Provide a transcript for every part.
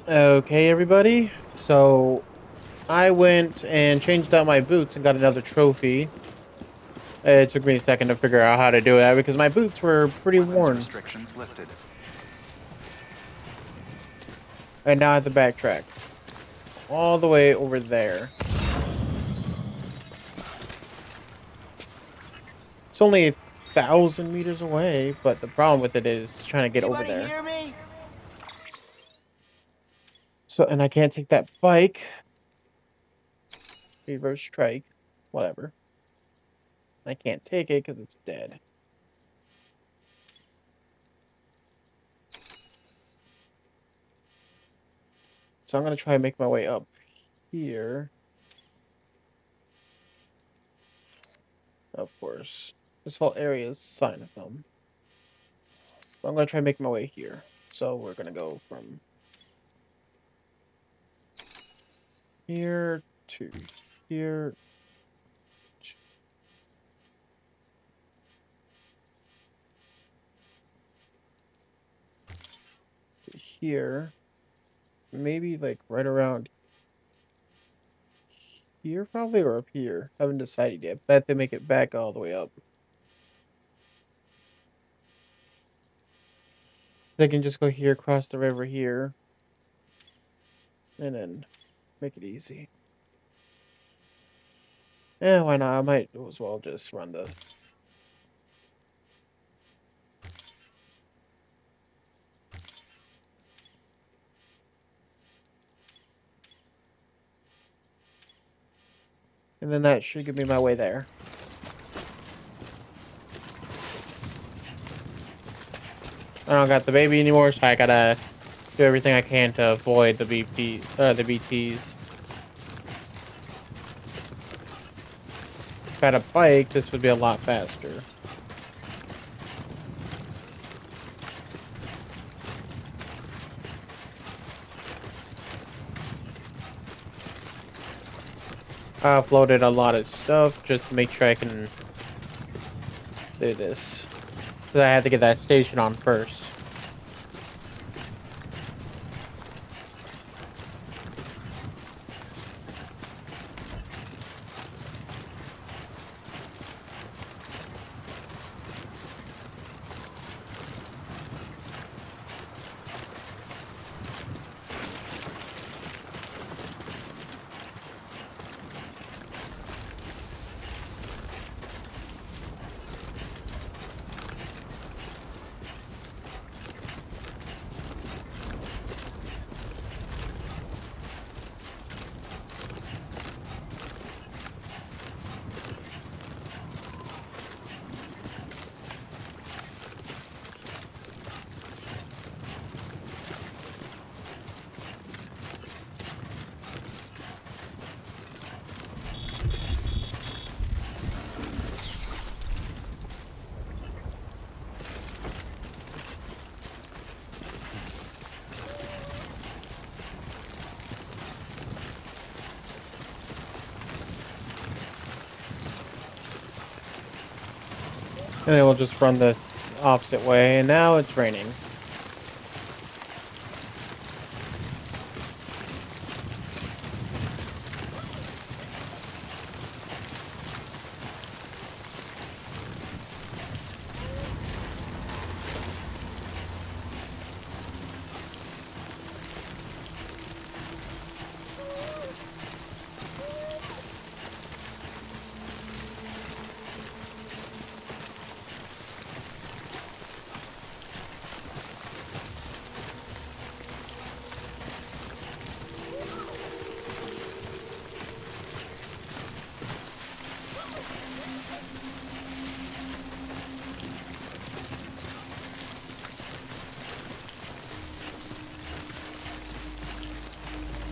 Okay, everybody. So I went and changed out my boots and got another trophy. It took me a second to figure out how to do that because my boots were pretty Weapons worn, restrictions lifted. and now I have to backtrack all the way over there. It's only 1,000 meters away, but the problem with it is trying to get over Anybody there. hear me? So, and I can't take that bike. Reverse strike, whatever. I can't take it because it's dead. So I'm gonna try and make my way up here. Of course, this whole area is sign of them. So I'm gonna try and make my way here. So we're gonna go from here to here to here. Maybe like right around here probably or up here. Haven't decided yet, but I have to make it back all the way up. I can just go here, cross the river here, and then make it easy. Yeah, why not? I might as well just run this. And then that should give me my way there. I don't got the baby anymore, so I gotta do everything I can to avoid the the BTs. If I had a bike, this would be a lot faster. I uploaded a lot of stuff just to make sure I can do this. Because I had to get that station on first. And then we'll just run this opposite way. And now it's raining.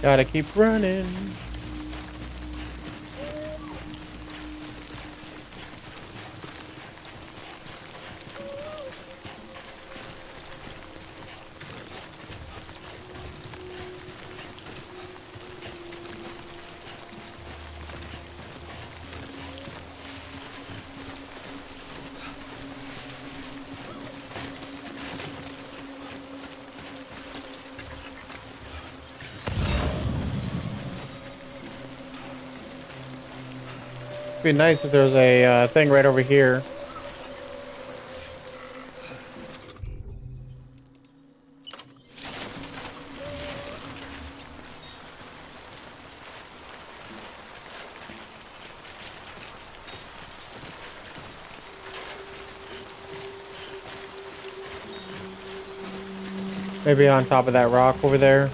Gotta keep running. Be nice if there was a thing right over here. Maybe on top of that rock over there.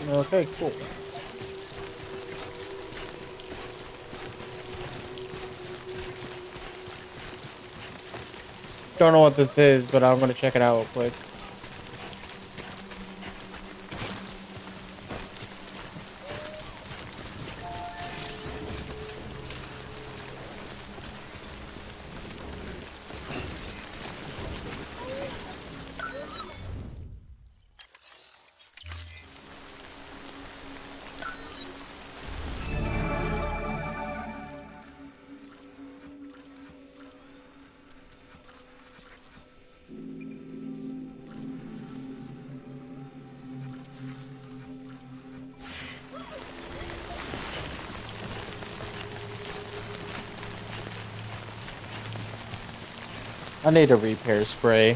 Okay, cool. Don't know what this is, but I'm gonna check it out real quick. I need a repair spray.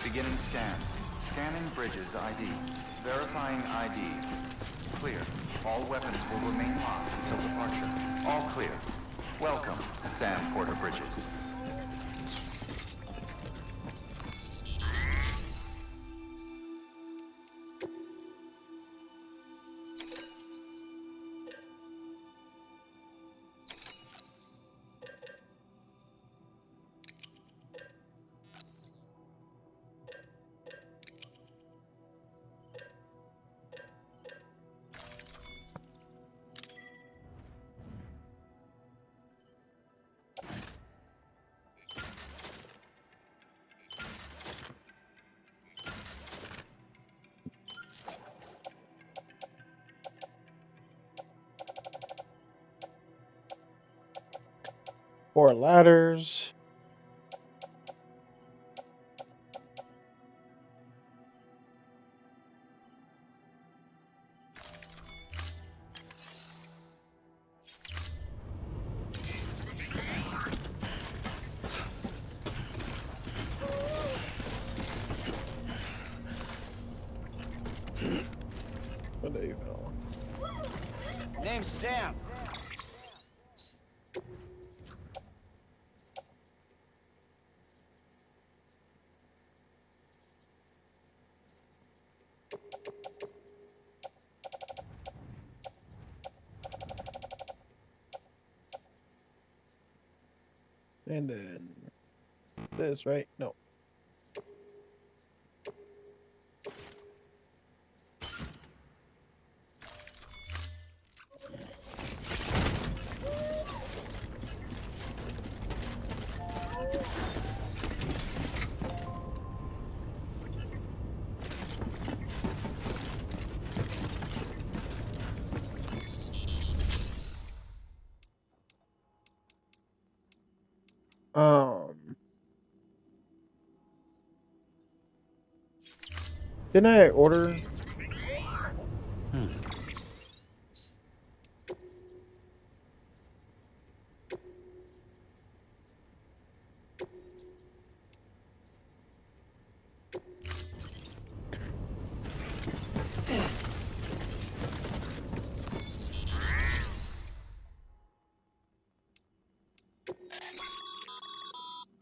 Beginning scan. Scanning bridges ID. Verifying ID. Clear. All weapons will remain locked until departure. All clear. Welcome, Sam Porter Bridges. Four ladders. Oh, there you go. Name's Sam. And then this, right? No. Um, didn't I order?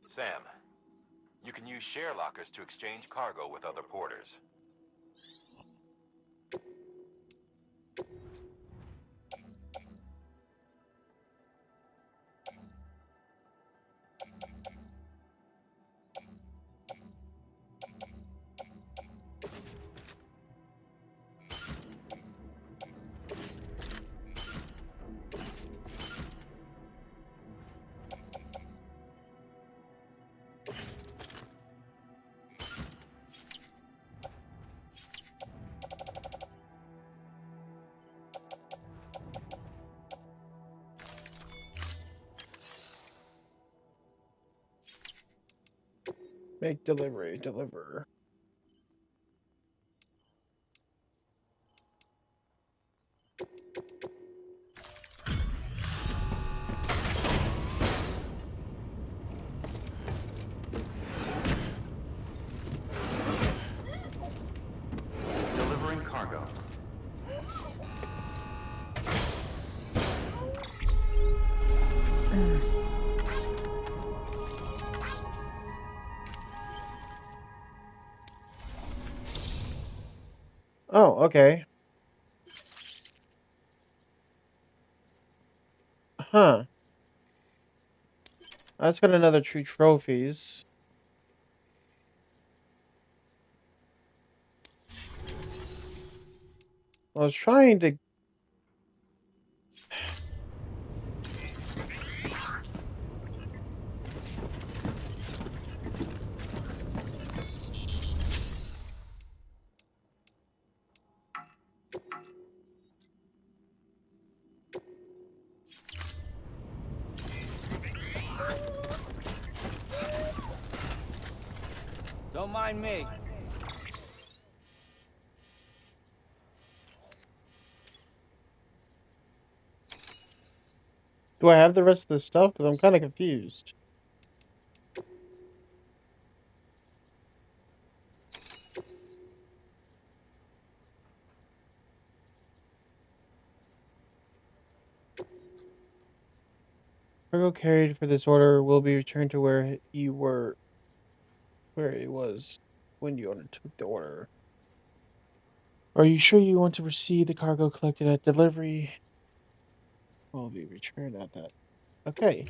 Sam, you can use share lockers to exchange cargo with other porters. Make delivery, deliver. Delivering cargo. Oh, okay. Huh. That's got another 2 trophies. I was trying to. Don't mind me. Do I have the rest of the stuff? Because I'm kind of confused. Cargo carried for this order will be returned to where it was when you undertook the order. Are you sure you want to receive the cargo collected at delivery? Will be returned at that. Okay.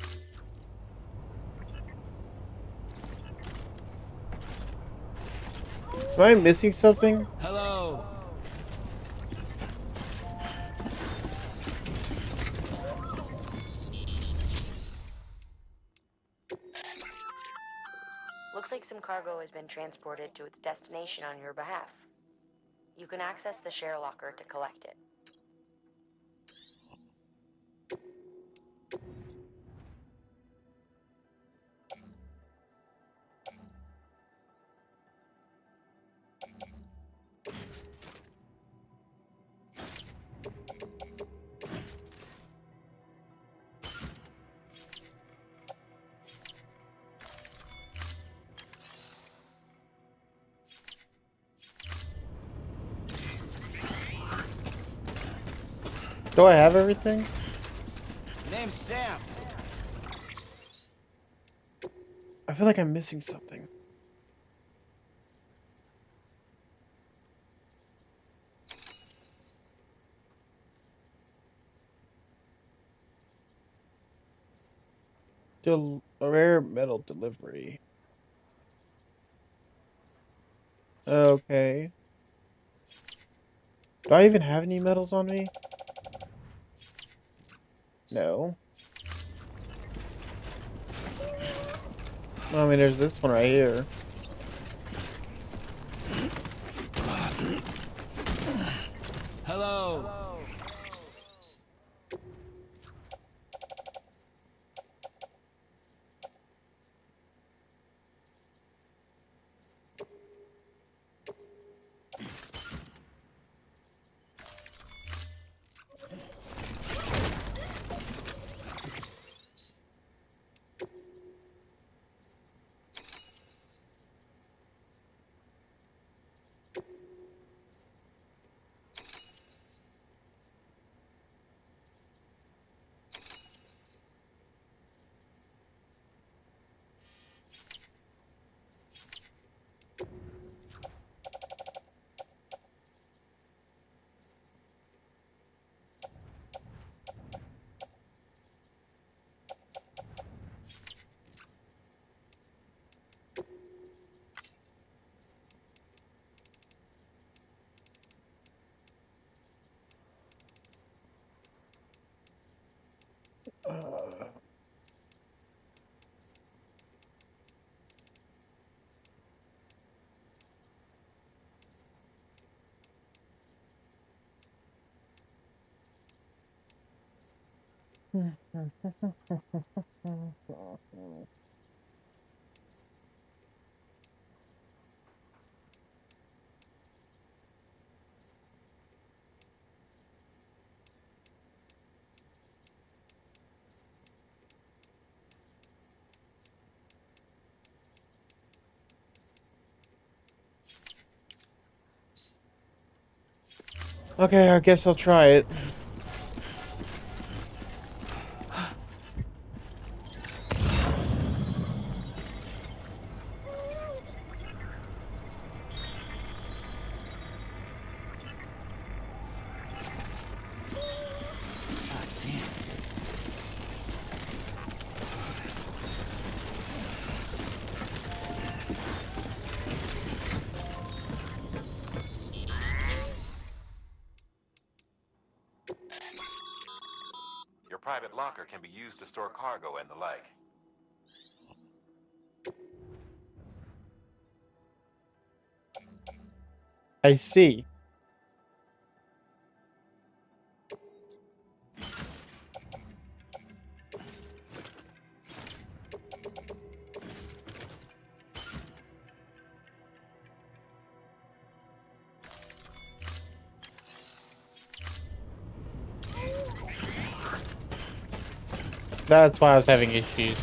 Am I missing something? Hello. Looks like some cargo has been transported to its destination on your behalf. You can access the share locker to collect it. Do I have everything? Name's Sam. I feel like I'm missing something. A rare metal delivery. Okay. Do I even have any metals on me? No. I mean, there's this one right here. Hello. Okay, I guess I'll try it. God damn. Your private locker can be used to store cargo and the like. I see. That's why I was having issues.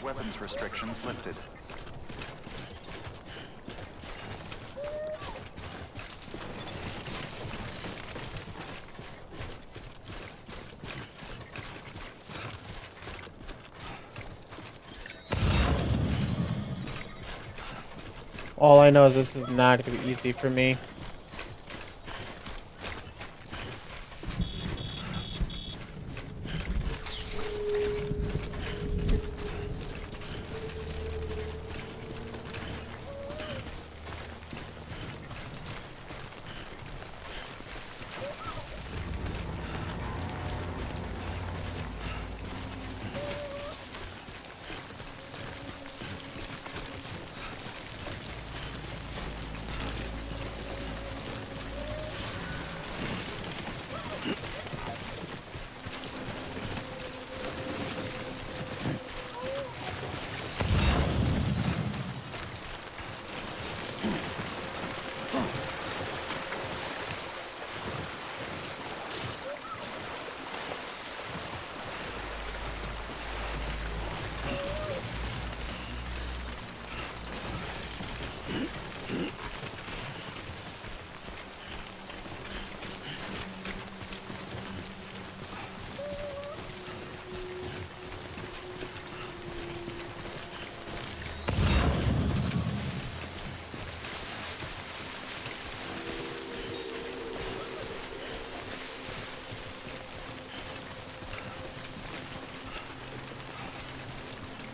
Weapons restrictions lifted. All I know is this is not going to be easy for me.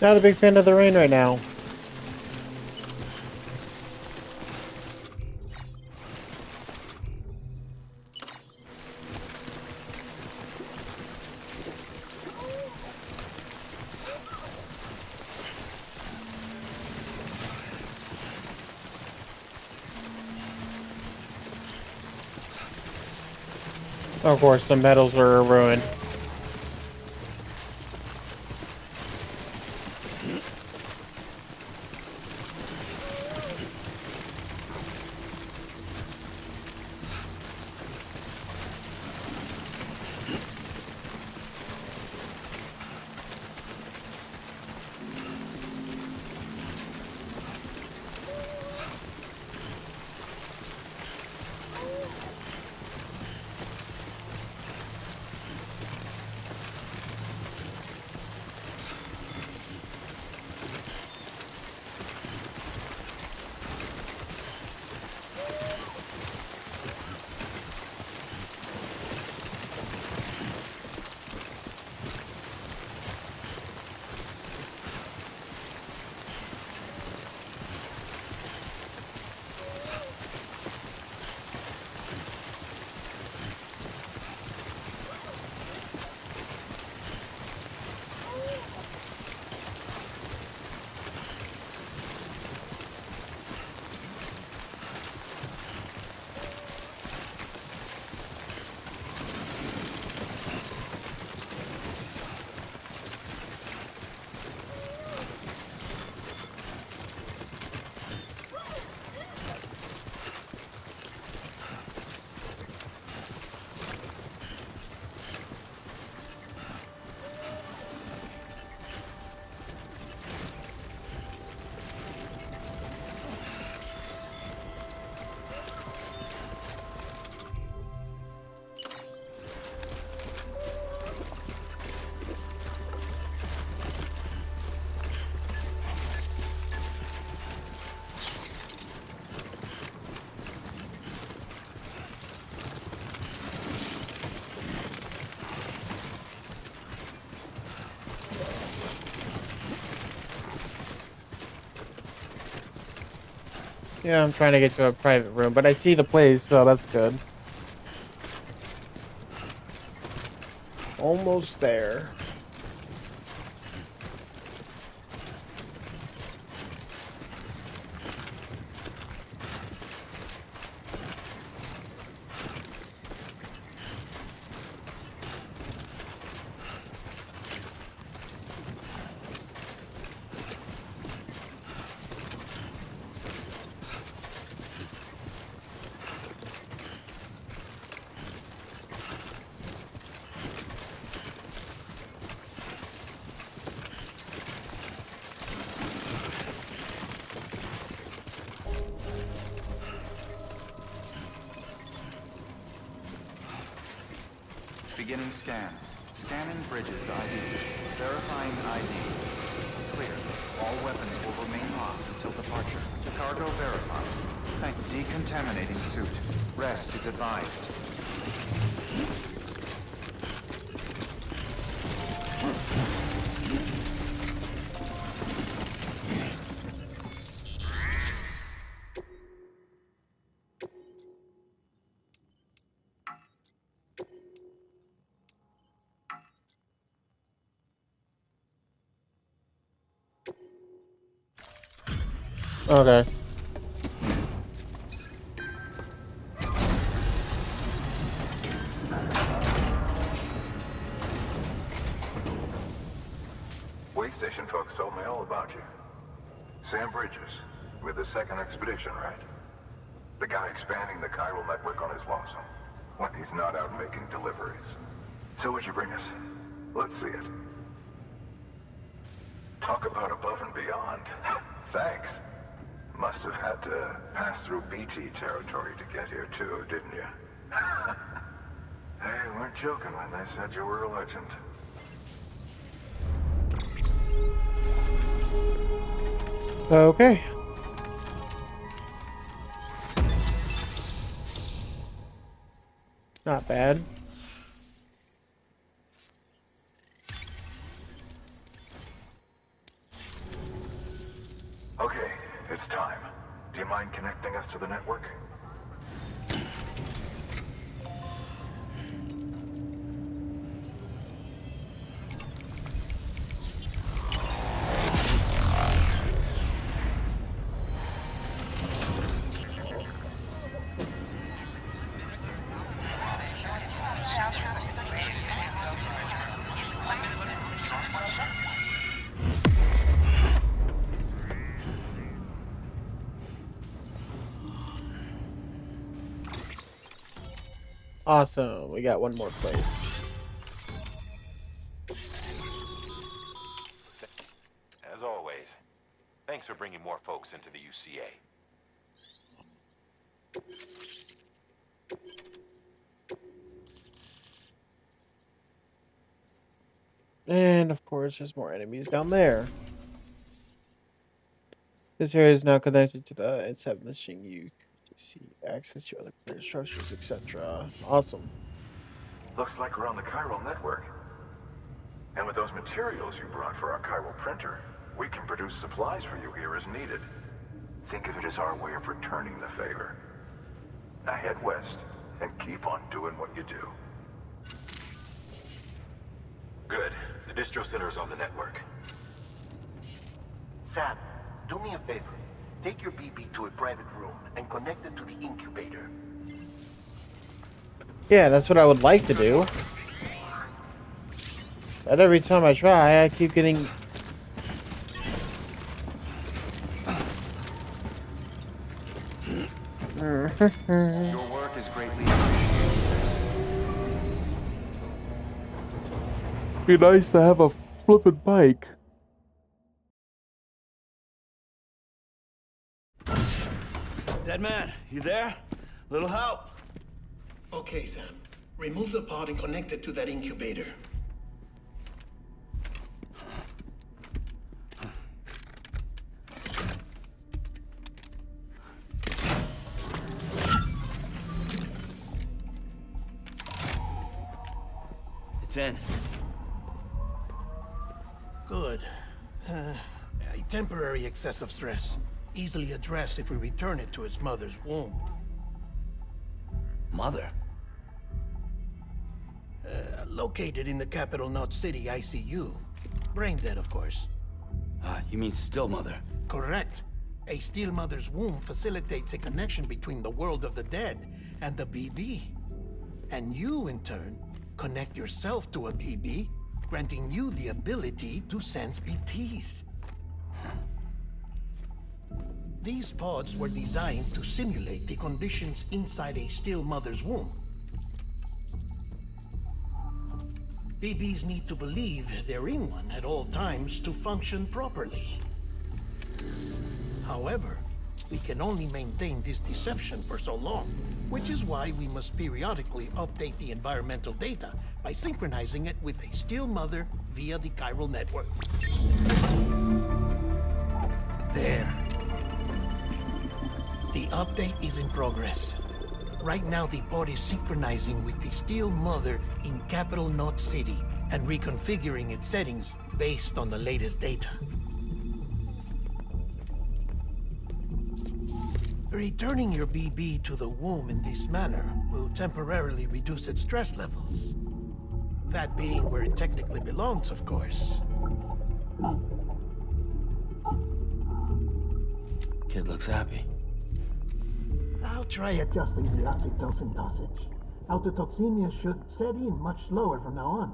Not a big fan of the rain right now. Of course, the metals are ruined. Yeah, I'm trying to get to a private room, but I see the place, so that's good. Almost there. Beginning scan. Scanning bridges ID. Verifying ID. Clear. All weapons will remain locked until departure. Cargo verified. Thank decontaminating suit. Rest is advised. Okay. Way station folks told me all about you. Sam Bridges, with the second expedition, right? The guy expanding the chiral network on his lonesome, when he's not out making deliveries. So what'd you bring us? Let's see it. Talk about above and beyond. Thanks. Must have had to pass through BT territory to get here too, didn't you? They weren't joking when they said you were a legend. Okay. Not bad. Okay, it's time. Do you mind connecting us to the network? Awesome. We got one more place. As always, thanks for bringing more folks into the UCA. And of course, there's more enemies down there. This area is now connected to the establishing you to see access to other player structures, etc. Awesome. Looks like we're on the chiral network. And with those materials you brought for our chiral printer, we can produce supplies for you here as needed. Think of it as our way of returning the favor. Now head west and keep on doing what you do. Good. The distro center is on the network. Sam, do me a favor. Take your BB to a private room and connect it to the incubator. Yeah, that's what I would like to do. But every time I try, I keep getting... Your work is greatly appreciated. Be nice to have a flippin' bike. Dead man, you there? Little help? Okay, Sam. Remove the pod and connect it to that incubator. It's in. Good. A temporary excess of stress. easily addressed if we return it to its mother's womb. Mother? Located in the capital Knot City ICU. Brain dead, of course. You mean still mother? Correct. A still mother's womb facilitates a connection between the world of the dead and the BB. And you, in turn, connect yourself to a BB, granting you the ability to sense BTs. These pods were designed to simulate the conditions inside a still mother's womb. BBs need to believe they're in one at all times to function properly. However, we can only maintain this deception for so long, which is why we must periodically update the environmental data by synchronizing it with a still mother via the chiral network. There. The update is in progress. Right now, the pod is synchronizing with the still mother in capital Knot City and reconfiguring its settings based on the latest data. Returning your BB to the womb in this manner will temporarily reduce its stress levels. That being where it technically belongs, of course. Kid looks happy. I'll try adjusting the oxytocin dosage. Autotoxemia should set in much slower from now on.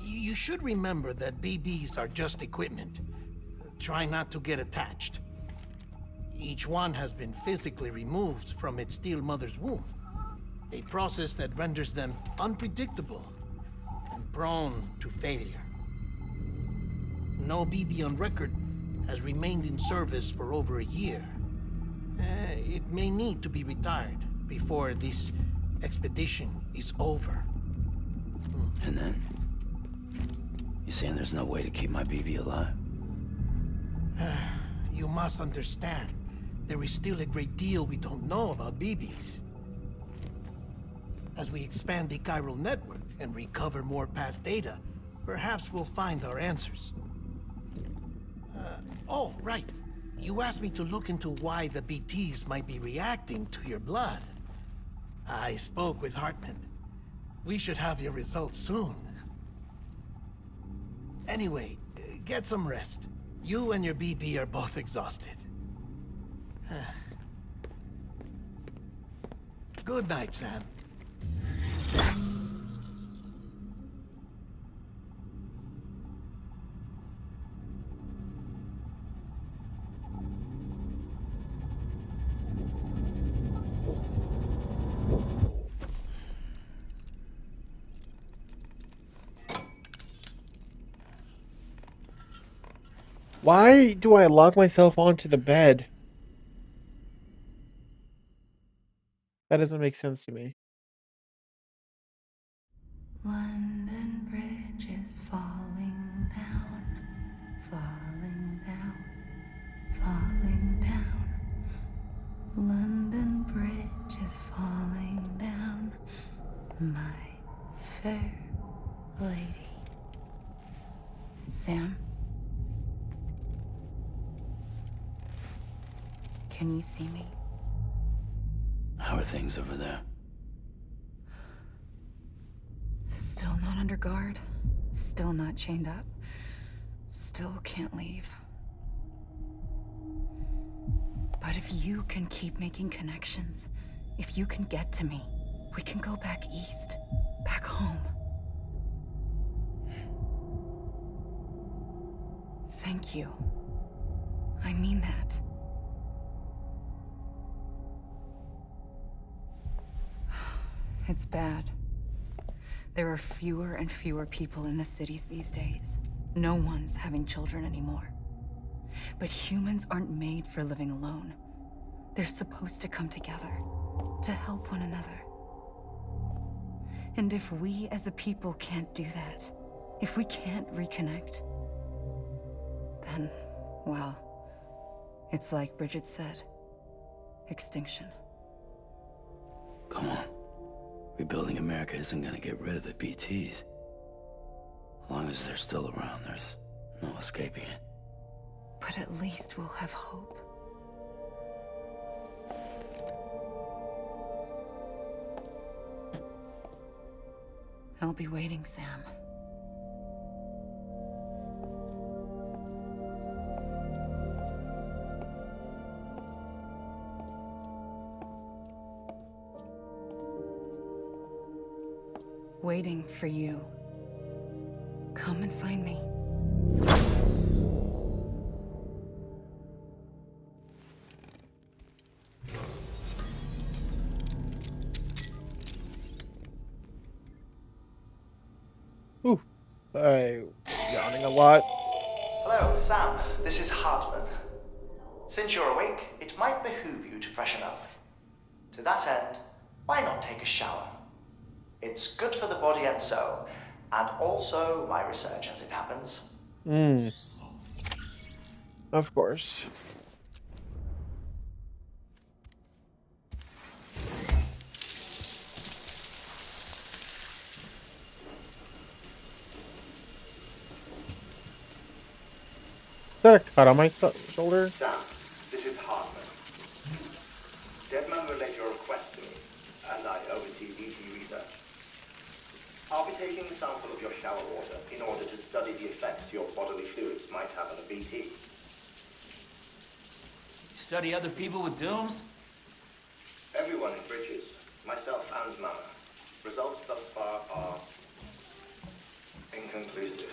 You should remember that BBs are just equipment. Try not to get attached. Each one has been physically removed from its still mother's womb. A process that renders them unpredictable and prone to failure. No BB on record has remained in service for over a year. It may need to be retired before this expedition is over. And then? You saying there's no way to keep my BB alive? You must understand, there is still a great deal we don't know about BBs. As we expand the chiral network and recover more past data, perhaps we'll find our answers. Oh, right. You asked me to look into why the BTs might be reacting to your blood. I spoke with Hartman. We should have your results soon. Anyway, get some rest. You and your BB are both exhausted. Good night, Sam. Why do I lock myself onto the bed? That doesn't make sense to me. London Bridge is falling down, falling down, falling down. London Bridge is falling down, my fair lady. Sam? Can you see me? How are things over there? Still not under guard. Still not chained up. Still can't leave. But if you can keep making connections, if you can get to me, we can go back east. Back home. Thank you. I mean that. It's bad. There are fewer and fewer people in the cities these days. No one's having children anymore. But humans aren't made for living alone. They're supposed to come together, to help one another. And if we as a people can't do that, if we can't reconnect, then, well, it's like Bridget said, extinction. Come on. Rebuilding America isn't gonna get rid of the BTs. long as they're still around, there's no escaping it. But at least we'll have hope. I'll be waiting, Sam. Waiting for you. Come and find me. Ooh, I'm yawning a lot. Hello, Sam. This is Hartman. Since you're awake, it might behoove you to freshen up. To that end, why not take a shower? It's good for the body and soul, and also my research as it happens. Of course. Is that a cut on my shoulder? Sam, this is Hartman. Deadman relayed your request to me, as I oversee BT research. I'll be taking a sample of your shower water in order to study the effects your bodily fluids might have on a BT. Study other people with dooms? Everyone in Bridges, myself and Mama. Results thus far are inconclusive.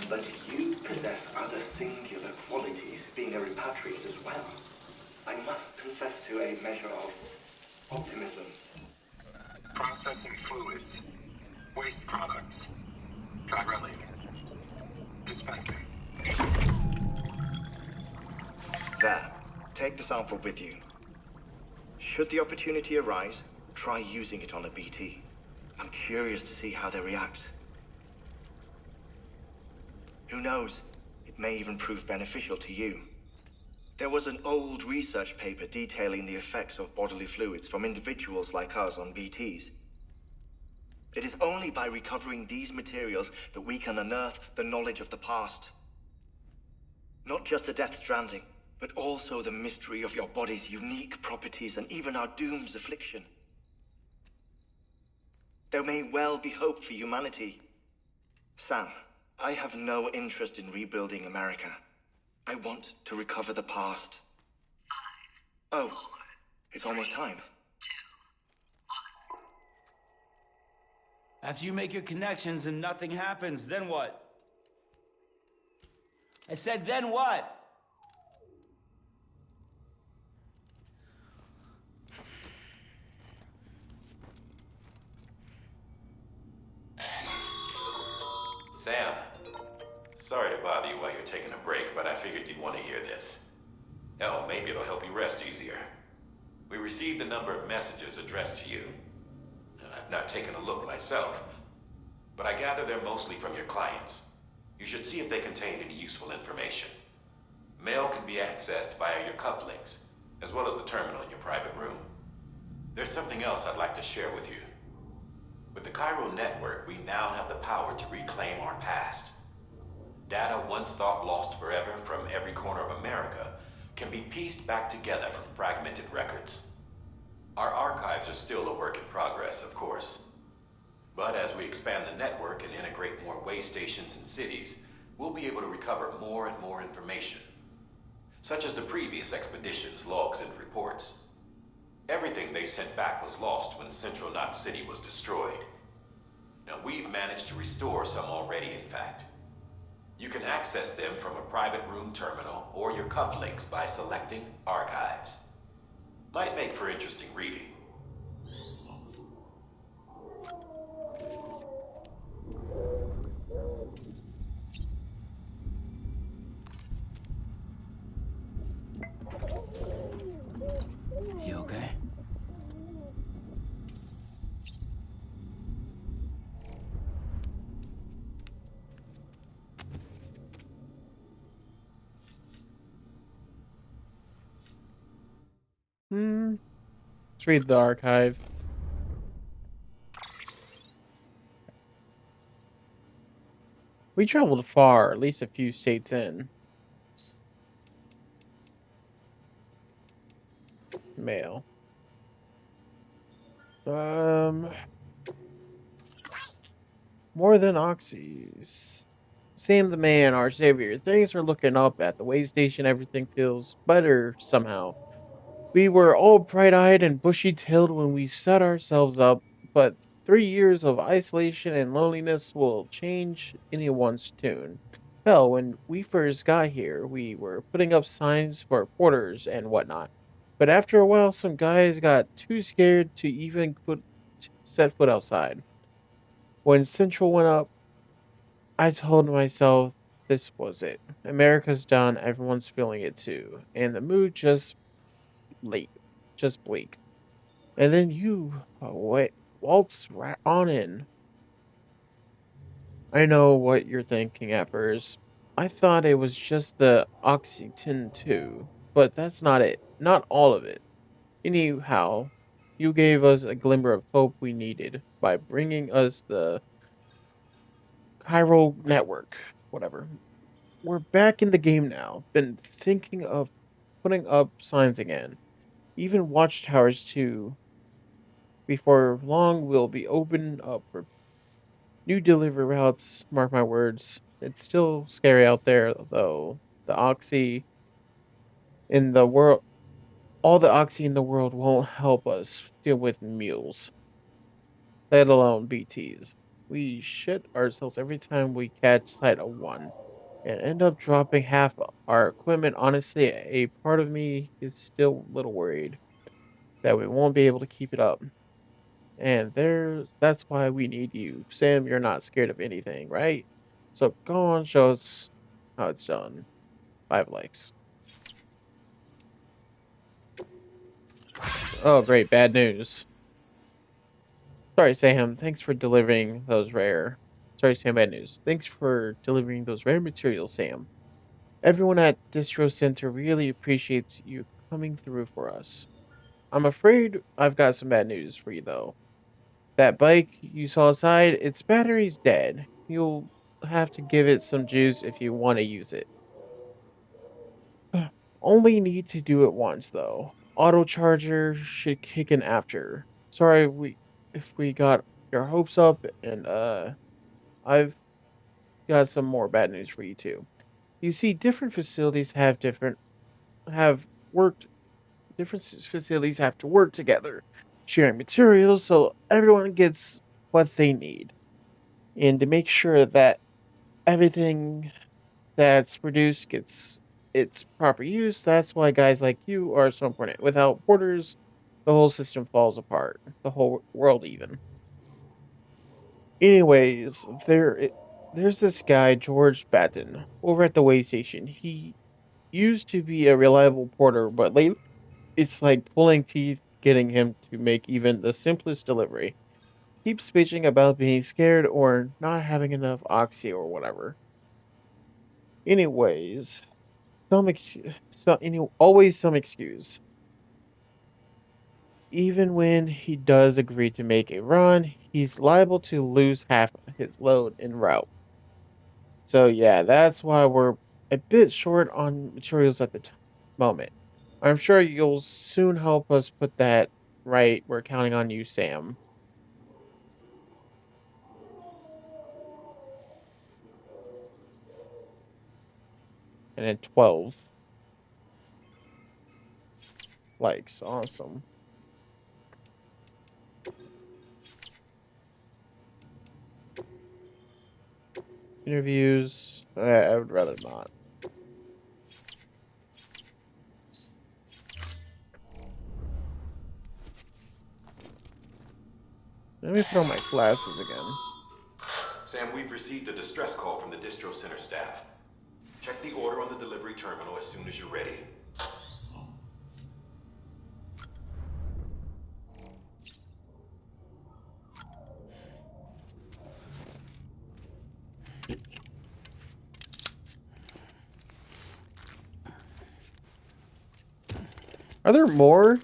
But you possess other singular qualities, being a repatriate as well. I must confess to a measure of optimism. Processing fluids. Waste products. Drilling. Dispensing. There. Take the sample with you. Should the opportunity arise, try using it on a BT. I'm curious to see how they react. Who knows? It may even prove beneficial to you. There was an old research paper detailing the effects of bodily fluids from individuals like us on BTs. It is only by recovering these materials that we can unearth the knowledge of the past. Not just the Death Stranding, but also the mystery of your body's unique properties and even our doom's affliction. There may well be hope for humanity. Sam, I have no interest in rebuilding America. I want to recover the past. 5, oh, 4, it's almost time. 2, 1. After you make your connections and nothing happens, then what? I said, then what? Sam, sorry to bother you while you're taking a break, but I figured you'd want to hear this. Hell, maybe it'll help you rest easier. We received a number of messages addressed to you. I've not taken a look myself, but I gather they're mostly from your clients. You should see if they contain any useful information. Mail can be accessed via your cufflinks, as well as the terminal in your private room. There's something else I'd like to share with you. With the chiral network, we now have the power to reclaim our past. Data once thought lost forever from every corner of America can be pieced back together from fragmented records. Our archives are still a work in progress, of course. But as we expand the network and integrate more way stations and cities, we'll be able to recover more and more information, such as the previous expedition's logs and reports. Everything they sent back was lost when Central Knot City was destroyed. Now, we've managed to restore some already, in fact. You can access them from a private room terminal or your cufflinks by selecting Archives. Might make for interesting reading. You okay? Let's read the archive. We traveled far, at least a few states in. Mail. More than oxys. Sam the man, our savior. Things are looking up at the way station. Everything feels better somehow. We were all bright-eyed and bushy-tailed when we set ourselves up, but 3 years of isolation and loneliness will change anyone's tune. Hell, when we first got here, we were putting up signs for porters and whatnot. But after a while, some guys got too scared to even set foot outside. When Central went up, I told myself this was it. America's done, everyone's feeling it too, and the mood bleak, just bleak. And then you waltz right on in. I know what you're thinking at first. I thought it was just the Oxytocin too, but that's not it. Not all of it. Anyhow, you gave us a glimmer of hope we needed by bringing us the chiral network. Whatever. We're back in the game now. Been thinking of putting up signs again. Even watchtowers too. Before long, we'll be open up for new delivery routes. Mark my words. It's still scary out there, though. The oxy in the world, all the oxy in the world won't help us deal with mules, let alone BTs. We shit ourselves every time we catch sight of one and end up dropping half our equipment. Honestly, a part of me is still a little worried that we won't be able to keep it up. And that's why we need you. Sam, you're not scared of anything, right? So go on, show us how it's done. 5 likes. Oh, great, bad news. Sorry, Sam. Thanks for delivering those rare. Sorry, Sam, bad news. Thanks for delivering those rare materials, Sam. Everyone at Distro Center really appreciates you coming through for us. I'm afraid I've got some bad news for you, though. That bike you saw outside, its battery's dead. You'll have to give it some juice if you want to use it. Only need to do it once, though. Auto charger should kick in after. Sorry if we got your hopes up, and I've got some more bad news for you too. You see, have worked different facilities have to work together, sharing materials so everyone gets what they need. And to make sure that everything that's produced gets its proper use, that's why guys like you are so important. Without porters, the whole system falls apart. The whole world, even. Anyways, there's this guy, George Batten, over at the way station. He used to be a reliable porter, but lately it's like pulling teeth getting him to make even the simplest delivery. Keeps bitching about being scared or not having enough oxy or whatever. Anyways, always some excuse. Even when he does agree to make a run, he's liable to lose half his load en route. So yeah, that's why we're a bit short on materials at the moment. I'm sure you'll soon help us put that right. We're counting on you, Sam. And then 12 likes. Awesome. Interviews. I would rather not. Let me put on my glasses again. Sam, we've received a distress call from the Distro Center staff. Check the order on the delivery terminal as soon as you're ready. Are there more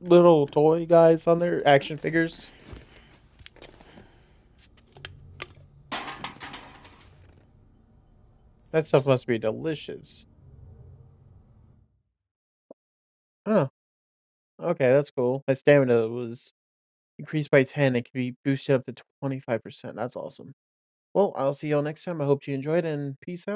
little toy guys on there? Action figures? That stuff must be delicious. Huh. Okay, that's cool. My stamina was increased by 10. It can be boosted up to 25%. That's awesome. Well, I'll see y'all next time. I hope you enjoyed and peace out.